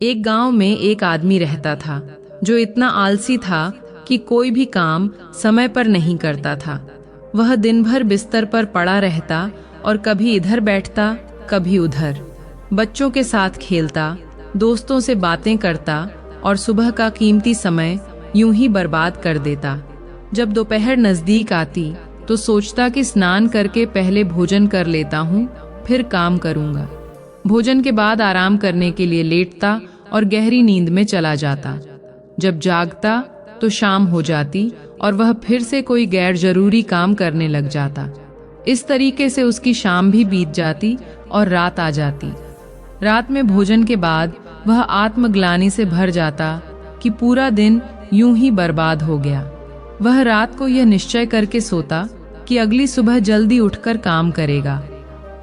एक गांव में एक आदमी रहता था जो इतना आलसी था कि कोई भी काम समय पर नहीं करता था। वह दिन भर बिस्तर पर पड़ा रहता और कभी इधर बैठता कभी उधर, बच्चों के साथ खेलता, दोस्तों से बातें करता और सुबह का कीमती समय यूं ही बर्बाद कर देता। जब दोपहर नजदीक आती तो सोचता कि स्नान करके पहले भोजन कर लेता हूँ, फिर काम करूँगा। भोजन के बाद आराम करने के लिए लेटता और गहरी नींद में चला जाता। जब जागता तो शाम हो जाती और वह फिर से कोई गैर जरूरी काम करने लग जाता। इस तरीके से उसकी शाम भी बीत जाती और रात आ जाती। रात में भोजन के बाद वह आत्मग्लानि से भर जाता कि पूरा दिन यूं ही बर्बाद हो गया। वह रात को यह निश्चय करके सोता कि अगली सुबह जल्दी उठकर काम करेगा,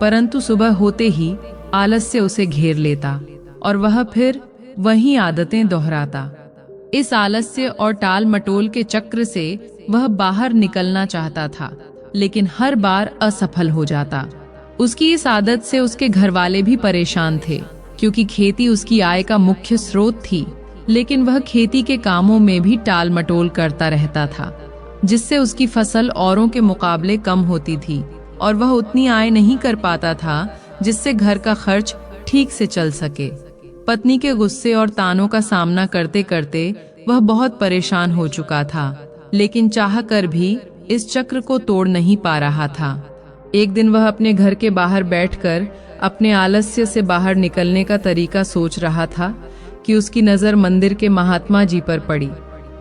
परंतु सुबह होते ही आलस्य उसे घेर लेता और वह फिर वही आदतें दोहराता। इस आलस्य और टाल मटोल के चक्र से वह बाहर निकलना चाहता था, लेकिन हर बार असफल हो जाता। उसकी इस आदत से उसके घरवाले भी परेशान थे, क्योंकि खेती उसकी आय का मुख्य स्रोत थी। लेकिन वह खेती के कामों में भी टाल मटोल करता रहता था, जिससे उसकी फसल औरों के मुकाबले कम होती थी और वह उतनी आय नहीं कर पाता था जिससे घर का खर्च ठीक से चल सके। पत्नी के गुस्से और तानों का सामना करते करते वह बहुत परेशान हो चुका था, लेकिन चाह कर भी इस चक्र को तोड़ नहीं पा रहा था। एक दिन वह अपने घर के बाहर बैठकर अपने आलस्य से बाहर निकलने का तरीका सोच रहा था कि उसकी नज़र मंदिर के महात्मा जी पर पड़ी।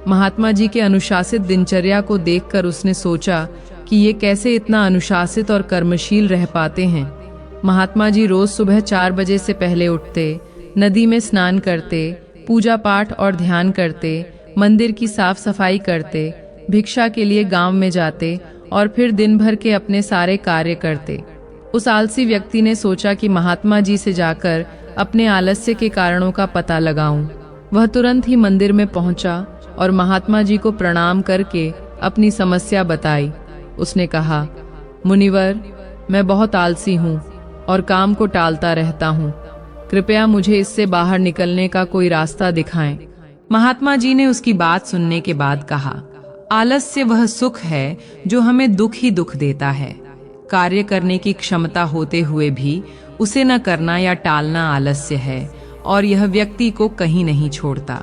महात्मा जी के अनुशासित दिनचर्या को देखकर उसने सोचा कि ये कैसे इतना अनुशासित और कर्मशील रह पाते हैं। महात्मा जी रोज सुबह 4 बजे से पहले उठते, नदी में स्नान करते, पूजा पाठ और ध्यान करते, मंदिर की साफ सफाई करते, भिक्षा के लिए गांव में जाते और फिर दिन भर के अपने सारे कार्य करते। उस आलसी व्यक्ति ने सोचा कि महात्मा जी से जाकर अपने आलस्य के कारणों का पता लगाऊं। वह तुरंत ही मंदिर में पहुंचा और महात्मा जी को प्रणाम करके अपनी समस्या बताई। उसने कहा, मुनिवर, मैं बहुत आलसी हूँ और काम को टालता रहता हूँ। कृपया मुझे इससे बाहर निकलने का कोई रास्ता दिखाएं। महात्मा जी ने उसकी बात सुनने के बाद कहा, आलस्य वह सुख है जो हमें दुख ही दुख देता है। कार्य करने की क्षमता होते हुए भी उसे न करना या टालना आलस्य है और यह व्यक्ति को कहीं नहीं छोड़ता।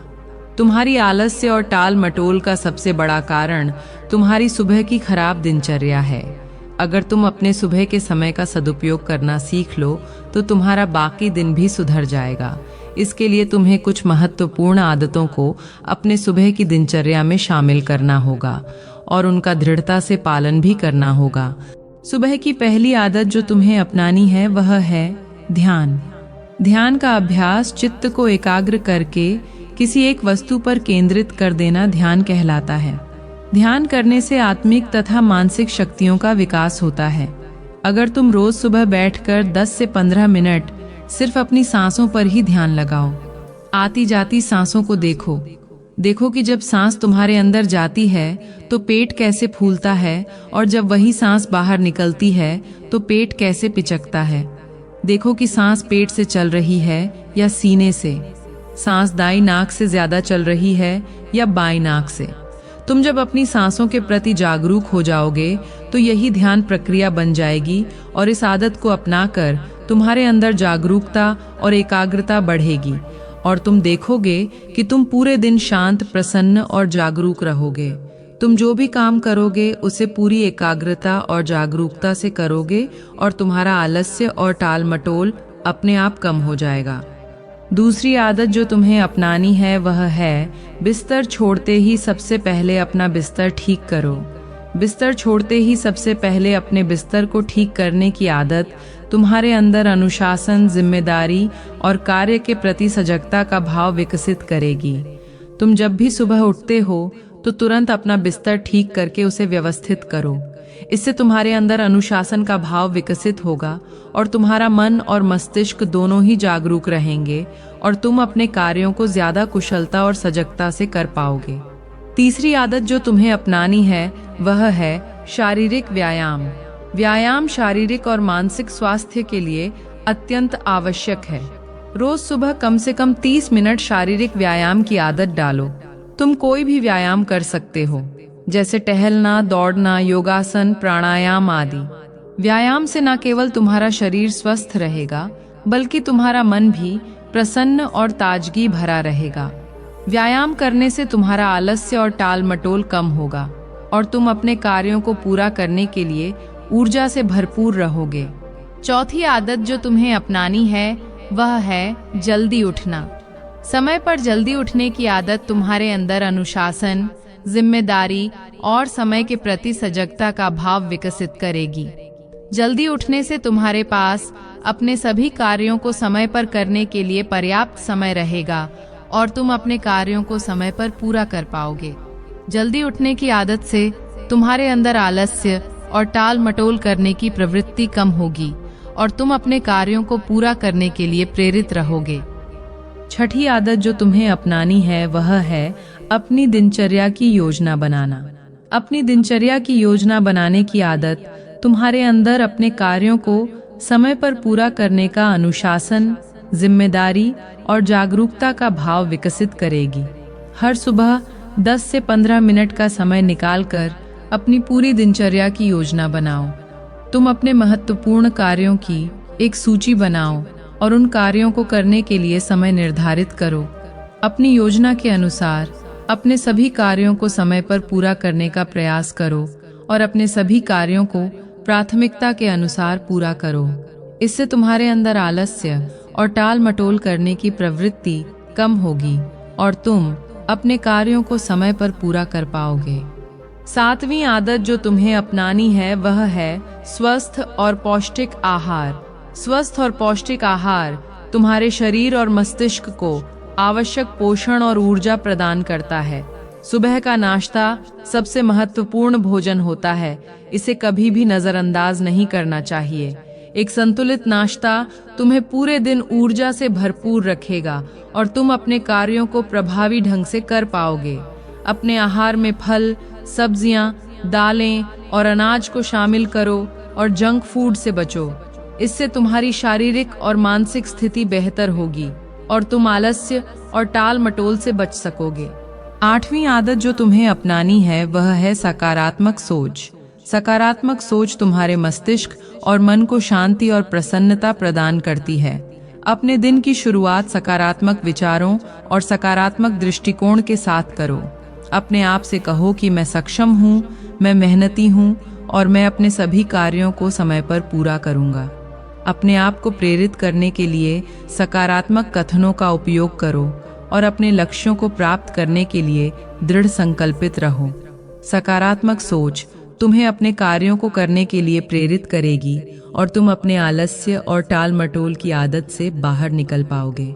तुम्हारी आलस्य और टाल मटोल का सबसे बड़ा कारण तुम्हारी सुबह की खराब दिनचर्या है। अगर तुम अपने सुबह के समय का सदुपयोग करना सीख लो तो तुम्हारा बाकी दिन भी सुधर जाएगा। इसके लिए तुम्हें कुछ महत्वपूर्ण आदतों को अपने सुबह की दिनचर्या में शामिल करना होगा और उनका दृढ़ता से पालन भी करना होगा। सुबह की पहली आदत जो तुम्हें अपनानी है वह है ध्यान। ध्यान का अभ्यास चित्त को एकाग्र करके किसी एक वस्तु पर केंद्रित कर देना ध्यान कहलाता है। ध्यान करने से आत्मिक तथा मानसिक शक्तियों का विकास होता है। अगर तुम रोज सुबह बैठकर 10 से 15 मिनट सिर्फ अपनी सांसों पर ही ध्यान लगाओ, आती जाती सांसों को देखो कि जब सांस तुम्हारे अंदर जाती है तो पेट कैसे फूलता है और जब वही सांस बाहर निकलती है तो पेट कैसे पिचकता है। देखो कि सांस पेट से चल रही है या सीने से, सांस दाईं नाक से ज्यादा चल रही है या बाईं नाक से। तुम जब अपनी सांसों के प्रति जागरूक हो जाओगे तो यही ध्यान प्रक्रिया बन जाएगी और इस आदत को अपनाकर तुम्हारे अंदर जागरूकता और एकाग्रता बढ़ेगी और तुम देखोगे कि तुम पूरे दिन शांत, प्रसन्न और जागरूक रहोगे। तुम जो भी काम करोगे उसे पूरी एकाग्रता और जागरूकता से करोगे और तुम्हारा आलस्य और टाल मटोल अपने आप कम हो जाएगा। दूसरी आदत जो तुम्हें अपनानी है वह है बिस्तर छोड़ते ही सबसे पहले अपना बिस्तर ठीक करो। बिस्तर छोड़ते ही सबसे पहले अपने बिस्तर को ठीक करने की आदत तुम्हारे अंदर अनुशासन, जिम्मेदारी और कार्य के प्रति सजगता का भाव विकसित करेगी। तुम जब भी सुबह उठते हो तो तुरंत अपना बिस्तर ठीक करके उसे व्यवस्थित करो। इससे तुम्हारे अंदर अनुशासन का भाव विकसित होगा और तुम्हारा मन और मस्तिष्क दोनों ही जागरूक रहेंगे और तुम अपने कार्यों को ज्यादा कुशलता और सजगता से कर पाओगे। तीसरी आदत जो तुम्हें अपनानी है वह है शारीरिक व्यायाम। व्यायाम शारीरिक और मानसिक स्वास्थ्य के लिए अत्यंत आवश्यक है। रोज सुबह कम से कम 30 मिनट शारीरिक व्यायाम की आदत डालो। तुम कोई भी व्यायाम कर सकते हो, जैसे टहलना, दौड़ना, योगासन, प्राणायाम आदि। व्यायाम से न केवल तुम्हारा शरीर स्वस्थ रहेगा, बल्कि तुम्हारा मन भी प्रसन्न और ताजगी भरा रहेगा। व्यायाम करने से तुम्हारा आलस्य और टाल मटोल कम होगा और तुम अपने कार्यों को पूरा करने के लिए ऊर्जा से भरपूर रहोगे। चौथी आदत जो तुम्हें अपनानी है वह है जल्दी उठना। समय पर जल्दी उठने की आदत तुम्हारे अंदर अनुशासन, जिम्मेदारी और समय के प्रति सजगता का भाव विकसित करेगी। जल्दी उठने से तुम्हारे पास अपने सभी कार्यों को समय पर करने के लिए पर्याप्त समय रहेगा और तुम अपने कार्यों को समय पर पूरा कर पाओगे। जल्दी उठने की आदत से तुम्हारे अंदर आलस्य और टाल मटोल करने की प्रवृत्ति कम होगी और तुम अपने कार्यों को पूरा करने के लिए प्रेरित रहोगे। छठी आदत जो तुम्हें अपनानी है वह है अपनी दिनचर्या की योजना बनाना। अपनी दिनचर्या की योजना बनाने की आदत तुम्हारे अंदर अपने कार्यों को समय पर पूरा करने का अनुशासन, जिम्मेदारी और जागरूकता का भाव विकसित करेगी। हर सुबह 10 से 15 मिनट का समय निकालकर अपनी पूरी दिनचर्या की योजना बनाओ। तुम अपने महत्वपूर्ण कार्यों की एक सूची बनाओ और उन कार्यों को करने के लिए समय निर्धारित करो। अपनी योजना के अनुसार अपने सभी कार्यों को समय पर पूरा करने का प्रयास करो और अपने सभी कार्यों को प्राथमिकता के अनुसार पूरा करो। इससे तुम्हारे अंदर आलस्य और टाल मटोल करने की प्रवृत्ति कम होगी और तुम अपने कार्यों को समय पर पूरा कर पाओगे। सातवीं आदत जो तुम्हें अपनानी है वह है स्वस्थ और पौष्टिक आहार। स्वस्थ और पौष्टिक आहार तुम्हारे शरीर और मस्तिष्क को आवश्यक पोषण और ऊर्जा प्रदान करता है। सुबह का नाश्ता सबसे महत्वपूर्ण भोजन होता है, इसे कभी भी नजरअंदाज नहीं करना चाहिए। एक संतुलित नाश्ता तुम्हें पूरे दिन ऊर्जा से भरपूर रखेगा और तुम अपने कार्यों को प्रभावी ढंग से कर पाओगे। अपने आहार में फल, सब्जियां, दालें और अनाज को शामिल करो और जंक फूड से बचो। इससे तुम्हारी शारीरिक और मानसिक स्थिति बेहतर होगी और तुम आलस्य और टाल मटोल से बच सकोगे। आठवीं आदत जो तुम्हें अपनानी है वह है सकारात्मक सोच। सकारात्मक सोच तुम्हारे मस्तिष्क और मन को शांति और प्रसन्नता प्रदान करती है। अपने दिन की शुरुआत सकारात्मक विचारों और सकारात्मक दृष्टिकोण के साथ करो। अपने आप से कहो कि मैं सक्षम हूँ, मैं मेहनती हूँ और मैं अपने सभी कार्यों को समय पर पूरा करूँगा। अपने आप को प्रेरित करने के लिए सकारात्मक कथनों का उपयोग करो और अपने लक्ष्यों को प्राप्त करने के लिए दृढ़ संकल्पित रहो। सकारात्मक सोच तुम्हें अपने कार्यों को करने के लिए प्रेरित करेगी और तुम अपने आलस्य और टाल मटोल की आदत से बाहर निकल पाओगे।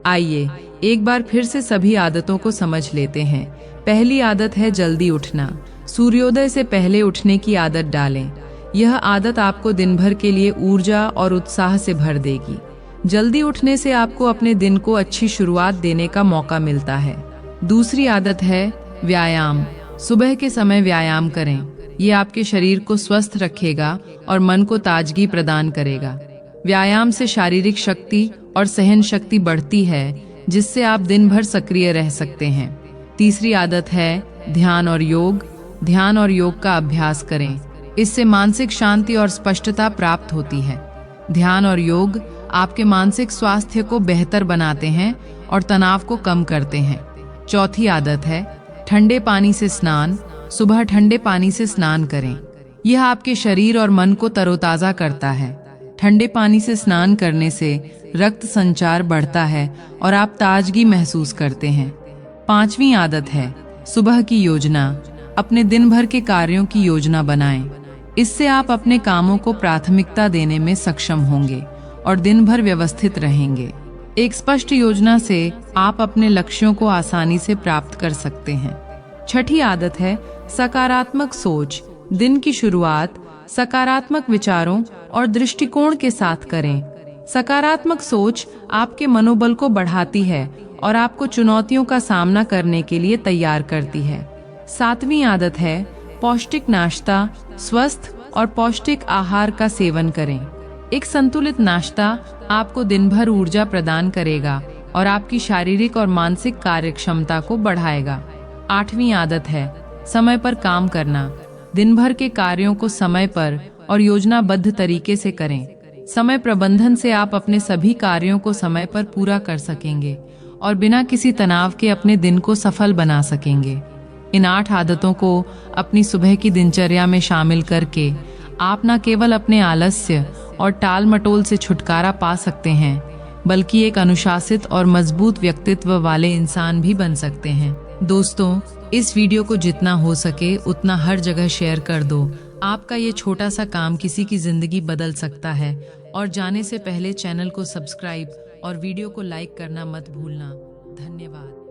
आइए एक बार फिर से सभी आदतों को समझ लेते हैं। पहली आदत है जल्दी उठना। सूर्योदय से पहले उठने की आदत डालें। यह आदत आपको दिन भर के लिए ऊर्जा और उत्साह से भर देगी। जल्दी उठने से आपको अपने दिन को अच्छी शुरुआत देने का मौका मिलता है। दूसरी आदत है व्यायाम। सुबह के समय व्यायाम करें। ये आपके शरीर को स्वस्थ रखेगा और मन को ताजगी प्रदान करेगा। व्यायाम से शारीरिक शक्ति और सहन शक्ति बढ़ती है, जिससे आप दिन भर सक्रिय रह सकते हैं। तीसरी आदत है ध्यान और योग। ध्यान और योग का अभ्यास करें। इससे मानसिक शांति और स्पष्टता प्राप्त होती है। ध्यान और योग आपके मानसिक स्वास्थ्य को बेहतर बनाते हैं और तनाव को कम करते हैं। चौथी आदत है ठंडे पानी से स्नान। सुबह ठंडे पानी से स्नान करें। यह आपके शरीर और मन को तरोताजा करता है। ठंडे पानी से स्नान करने से रक्त संचार बढ़ता है और आप ताजगी महसूस करते हैं। पांचवी आदत है सुबह की योजना। अपने दिन भर के कार्यों की योजना बनाएं। इससे आप अपने कामों को प्राथमिकता देने में सक्षम होंगे और दिन भर व्यवस्थित रहेंगे। एक स्पष्ट योजना से आप अपने लक्ष्यों को आसानी से प्राप्त कर सकते हैं। छठी आदत है सकारात्मक सोच। दिन की शुरुआत सकारात्मक विचारों और दृष्टिकोण के साथ करें। सकारात्मक सोच आपके मनोबल को बढ़ाती है और आपको चुनौतियों का सामना करने के लिए तैयार करती है। सातवीं आदत है पौष्टिक नाश्ता। स्वस्थ और पौष्टिक आहार का सेवन करें। एक संतुलित नाश्ता आपको दिन भर ऊर्जा प्रदान करेगा और आपकी शारीरिक और मानसिक कार्यक्षमता को बढ़ाएगा। 8वीं आदत है समय पर काम करना। दिन भर के कार्यों को समय पर और योजनाबद्ध तरीके से करें। समय प्रबंधन से आप अपने सभी कार्यों को समय पर पूरा कर सकेंगे और बिना किसी तनाव के अपने दिन को सफल बना सकेंगे। इन 8 आदतों को अपनी सुबह की दिनचर्या में शामिल करके आप न केवल अपने आलस्य और टाल मटोल से छुटकारा पा सकते हैं, बल्कि एक अनुशासित और मजबूत व्यक्तित्व वाले इंसान भी बन सकते हैं। दोस्तों, इस वीडियो को जितना हो सके उतना हर जगह शेयर कर दो। आपका ये छोटा सा काम किसी की जिंदगी बदल सकता है। और जाने से पहले चैनल को सब्सक्राइब और वीडियो को लाइक करना मत भूलना। धन्यवाद।